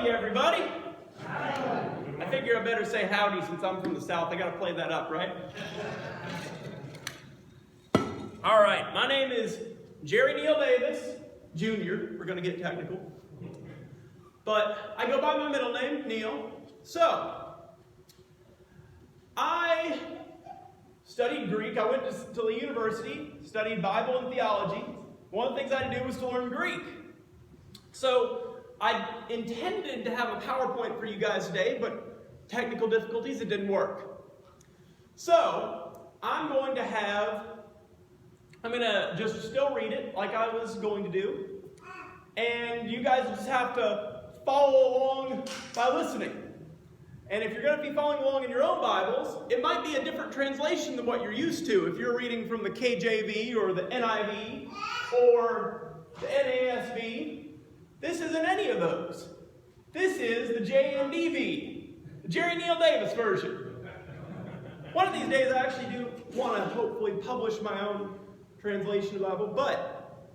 Howdy, everybody. I figure I better say howdy since I'm from the South. I got to play that up, right? All right, my name is Jerry Neal Davis, Jr. We're going to get technical. But I go by my middle name, Neal. So, I studied Greek. I went to the university, studied Bible and theology. One of the things I had to do was to learn Greek. So, I intended to have a PowerPoint for you guys today, but technical difficulties, it didn't work. So, I'm going to just still read it like I was going to do. And you guys just have to follow along by listening. And if you're going to be following along in your own Bibles, it might be a different translation than what you're used to. If you're reading from the KJV or the NIV or the NASB, this isn't any of those. This is the JNDV, the Jerry Neal Davis version. One of these days I actually do want to hopefully publish my own translation of the Bible, but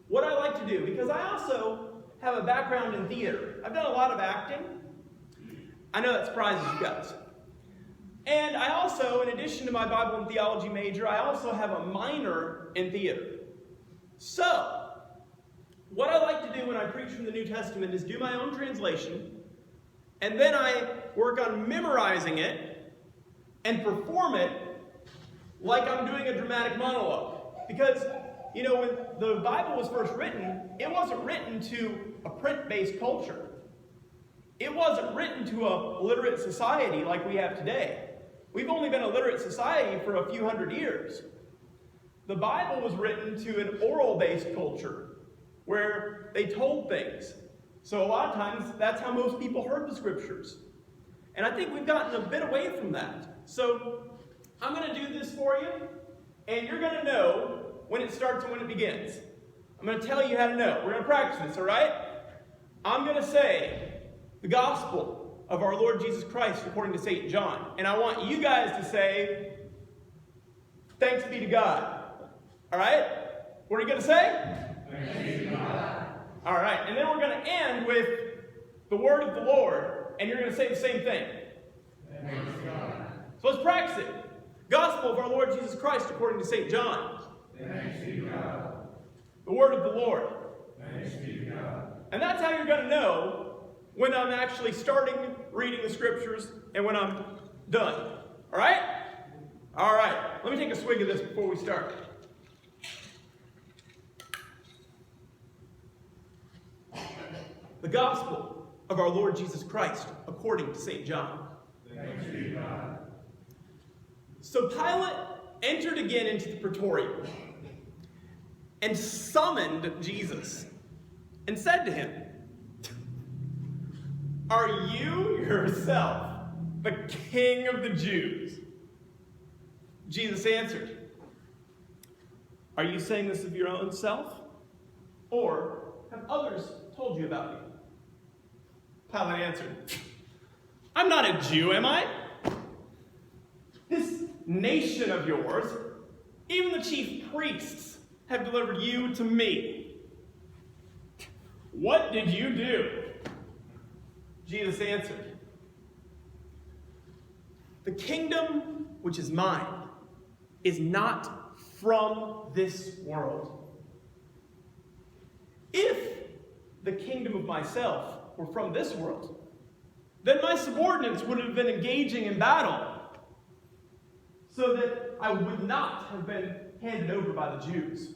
what I like to do, because I also have a background in theater. I've done a lot of acting. I know that surprises you guys. And I also, in addition to my Bible and theology major, I also have a minor in theater. So, what I like to do when I preach from the New Testament is do my own translation, and then I work on memorizing it and perform it like I'm doing a dramatic monologue. Because, you know, when the Bible was first written, it wasn't written to a print-based culture. It wasn't written to a literate society like we have today. We've only been a literate society for a few hundred years. The Bible was written to an oral-based culture where they told things. So a lot of times, that's how most people heard the scriptures. And I think we've gotten a bit away from that. So I'm going to do this for you, and you're going to know when it starts and when it begins. I'm going to tell you how to know. We're going to practice this, all right? I'm going to say the gospel of our Lord Jesus Christ according to St. John. And I want you guys to say, thanks be to God. All right? What are you going to say? Thanks be to God. All right. And then we're going to end with the word of the Lord. And you're going to say the same thing. Thanks be to God. So let's practice it. Gospel of our Lord Jesus Christ according to St. John. Thanks be to God. The word of the Lord. Thanks be to God. And that's how you're going to know when I'm actually starting reading the scriptures and when I'm done. All right? All right. Let me take a swig of this before we start. The gospel of our Lord Jesus Christ according to St. John. Thanks be to God. So Pilate entered again into the praetorium and summoned Jesus and said to him, "Are you yourself the King of the Jews?" Jesus answered, "Are you saying this of your own self? Or have others told you about me?" Pilate answered, "I'm not a Jew, am I? This nation of yours, even the chief priests, have delivered you to me. What did you do?" Jesus answered, "The kingdom which is mine is not from this world. If the kingdom of myself were from this world, then my subordinates would have been engaging in battle, so that I would not have been handed over by the Jews.